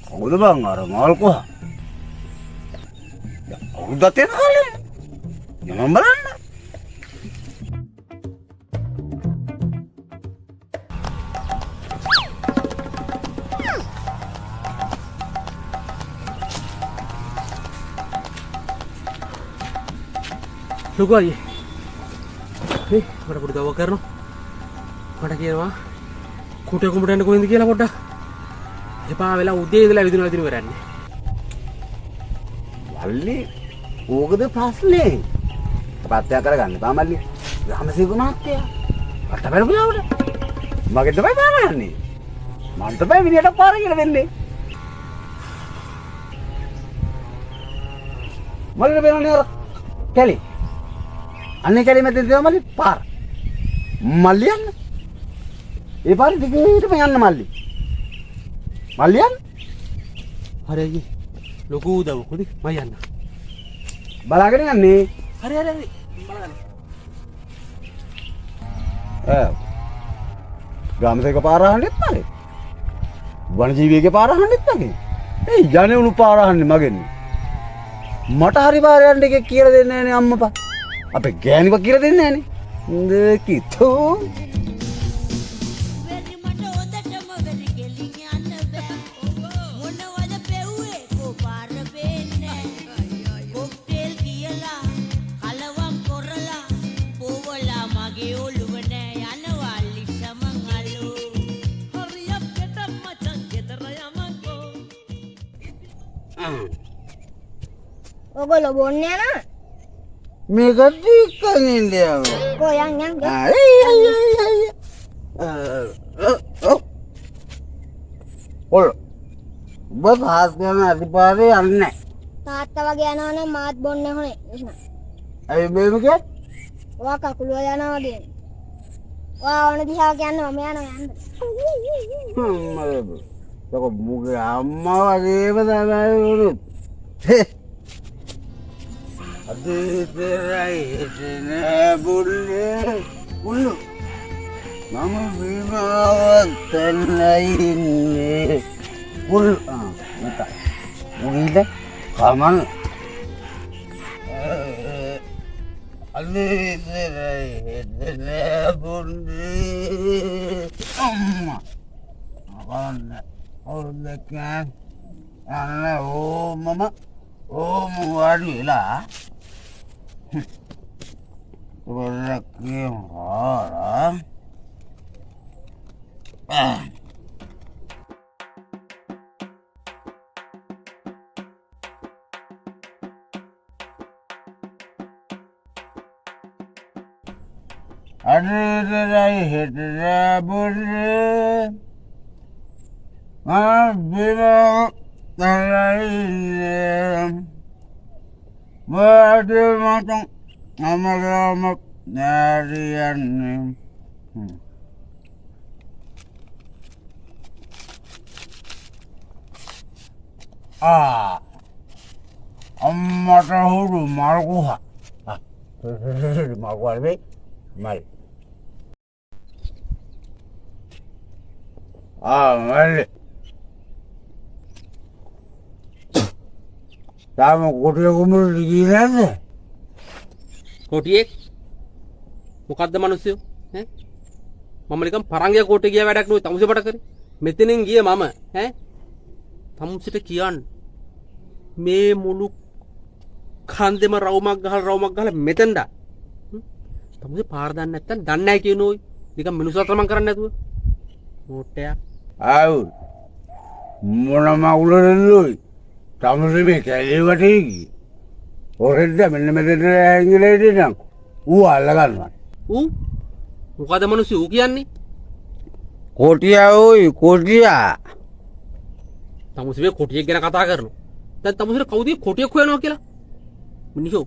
කවුද බං අර මාල් කොහා? අවුරුද්දක් යන කාලේ. යමන් බලන්න. ලොකු අයියේ මේ මට පොඩි දවවක් කරනවා මට කියනවා කුටේ කුඹට යන්න කොහෙන්ද කියලා පොඩ්ඩක් එපා වෙලා උදේ ඉඳලා විදිනවා ඉතින් වෙරන්නේ මල්ලි ඕකද ප්‍රශ්නේ පත්‍යක් කරගන්න බා මල්ලි රාමසේක මහත්තයා අට බැලුවාට මගේ තමයි පාරන්නේ මම තමයි මිනිහට පාර කියලා දෙන්නේ මල්ලිට බේරන්නේ අර කැලි අනේ කැලේ මැද දෙනවා මල්ලි පාර මල්ලි යන්න ඒ පාරේ දිගටම යන්න මල්ලි මල්ලි යන්න හරි අයියේ ලොකු උදව් කොහොද මම යන්න බලාගෙන යන්නේ හරි බලන්න ගාමසේක පාර අහන්නෙත් නැගේ වනජීවියගේ පාර අහන්නෙත් නැගේ ඒ යන්නේ උණු පාර අහන්නේ මගෙන් මට හරි පාර යන්න එක කියලා දෙන්නේ නැහැ නේ අම්මපා අපේ ගෑණිව කියලා දෙන්නේ නැහැ නේ කිතෝ ඔගොල්ලෝ බොන්නේ යනවා මේක ටිකකින් ඉන්දියාව කො යන් ඔල් බස් හාස් ගන්න අදිපාරේ යන්නේ තාත්තා වගේ යනවා නම් මාත් බොන්නේ හොනේ එහෙනම් අය බේමකේ ඔයා කකුල යනවා වගේ ඔයා ඕන දිහා කියන්න මම යනවා යන්න මම තක මුගේ අම්මා වගේම තමයි උරුත් අදේතරයි එතන බුල්ලේ උල්ලු මම බීමාවත් තැන්නයින්නේ උල් මත මුගීද කමන් අදේතරයි එතන බුල්ලේ අම්මා අන්න ඔල්ලකන් අන්න ඕ මම ඕම වාඩි වෙලා ඔරක්කේ හාරා අදේතරයි හෙටරා බුල්ලේ බිමා තලයින්නේ බඩ මතන් අමරම නැරියන්නේ අම්මට හුරු මල්කුහා මල්කුහා නෙවෙයි මල් මල්ලි තාම කොටිය කුඹුරට ගියේ නැද්ද? කොටියෙක් මොකද්ද මිනිස්සු ඈ මම නිකන් පරංගිය කොටේ ගියා වැඩක් නෙවෙයි තමුසේ පට කරේ මෙතනින් ගියේ මම ඈ තමුසෙට කියන්නේ මේ මුළු කන්දෙම රවුමක් ගහලා මෙතෙන්ද තමුසේ පාර දන්නේ නැත්තම් දන්නේ නැහැ කියනෝයි නිකන් මිනිස්සු අතරමං කරන්නේ නැතුව මොට්ටයා ආව් මොන මගුලෙන්ලුයි තමුසේ මේ කැලේ වටේ ගියේ ඔරෙද්ද මෙන්න මෙතන ඇංගිලේ ඉඳන් ඌ අල්ල ගන්නවා ඌ මොකද මිනිස්සු ඌ කියන්නේ කොටියා ඔයි කොටියා තමුසේ මේ කොටියෙක් ගැන කතා කරනවා දැන් තමුසේ කවුද කොටියෙක් හොයනවා කියලා මිනිස්සු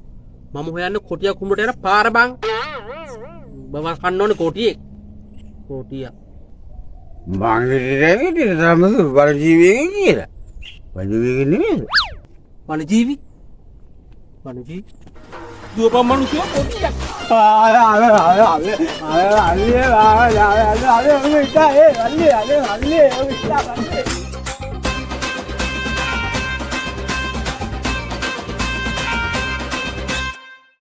මම හොයන්නේ කොටියා කුඹරට යන පාර බං බව කන්න ඕනේ කොටියෙක් කොටියා මං ඉතින් තමයි වනජීවියෙක් කියලා වනජීවියෙක් නෙමෙයි වනජීවි දුවපම් මිනිස්සු කොටියක්. අල්ලේ